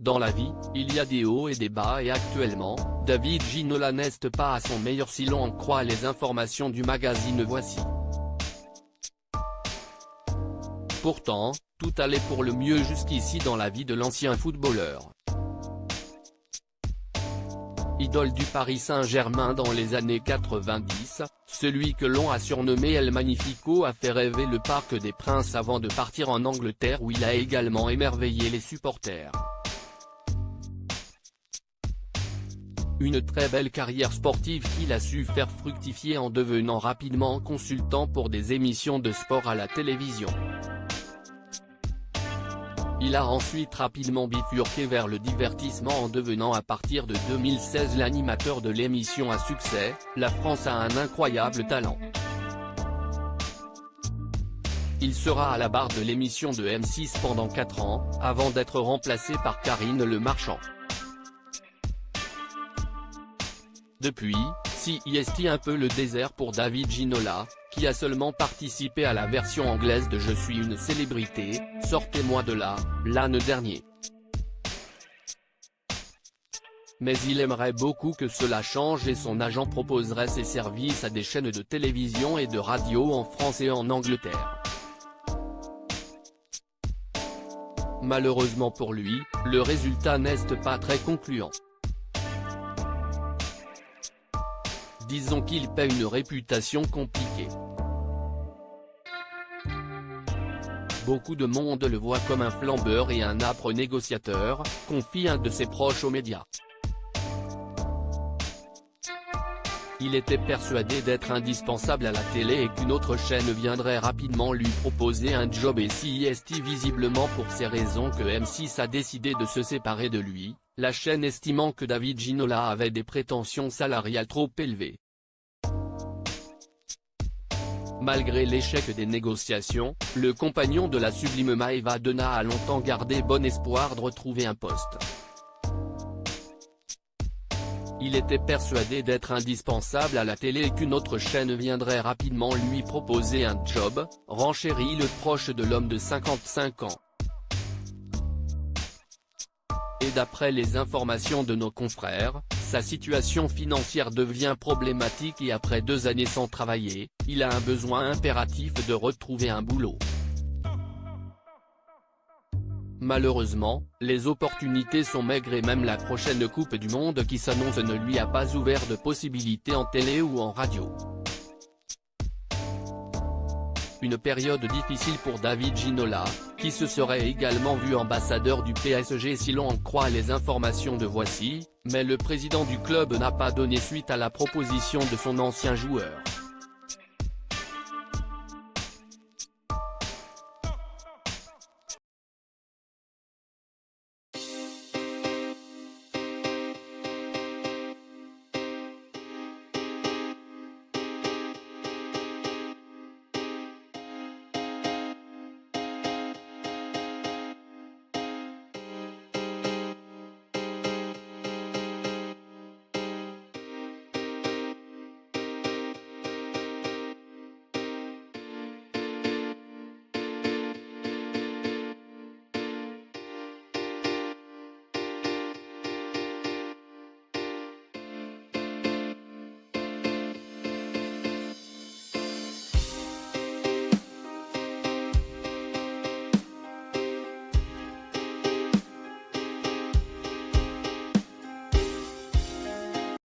Dans la vie, il y a des hauts et des bas et actuellement, David Ginola n'est pas à son meilleur si l'on en croit les informations du magazine Voici. Pourtant, tout allait pour le mieux jusqu'ici dans la vie de l'ancien footballeur. Idole du Paris Saint-Germain dans les années 90, celui que l'on a surnommé El Magnifico a fait rêver le Parc des Princes avant de partir en Angleterre où il a également émerveillé les supporters. Une très belle carrière sportive qu'il a su faire fructifier en devenant rapidement consultant pour des émissions de sport à la télévision. Il a ensuite rapidement bifurqué vers le divertissement en devenant à partir de 2016 l'animateur de l'émission à succès, La France a un incroyable talent. Il sera à la barre de l'émission de M6 pendant 4 ans, avant d'être remplacé par Karine Le Marchand. Depuis, c'est un peu le désert pour David Ginola, qui a seulement participé à la version anglaise de Je suis une célébrité, sortez-moi de là, l'année dernière. Mais il aimerait beaucoup que cela change et son agent proposerait ses services à des chaînes de télévision et de radio en France et en Angleterre. Malheureusement pour lui, le résultat n'est pas très concluant. Disons qu'il paie une réputation compliquée. Beaucoup de monde le voit comme un flambeur et un âpre négociateur, confie un de ses proches aux médias. Il était persuadé d'être indispensable à la télé et qu'une autre chaîne viendrait rapidement lui proposer un job et c'est visiblement pour ces raisons que M6 a décidé de se séparer de lui, la chaîne estimant que David Ginola avait des prétentions salariales trop élevées. Malgré l'échec des négociations, le compagnon de la sublime Maëva Dena a longtemps gardé bon espoir de retrouver un poste. Il était persuadé d'être indispensable à la télé et qu'une autre chaîne viendrait rapidement lui proposer un job, renchérit le proche de l'homme de 55 ans. Et d'après les informations de nos confrères, sa situation financière devient problématique et après 2 années sans travailler, il a un besoin impératif de retrouver un boulot. Malheureusement, les opportunités sont maigres et même la prochaine Coupe du Monde qui s'annonce ne lui a pas ouvert de possibilités en télé ou en radio. Une période difficile pour David Ginola, qui se serait également vu ambassadeur du PSG si l'on en croit les informations de Voici, mais le président du club n'a pas donné suite à la proposition de son ancien joueur.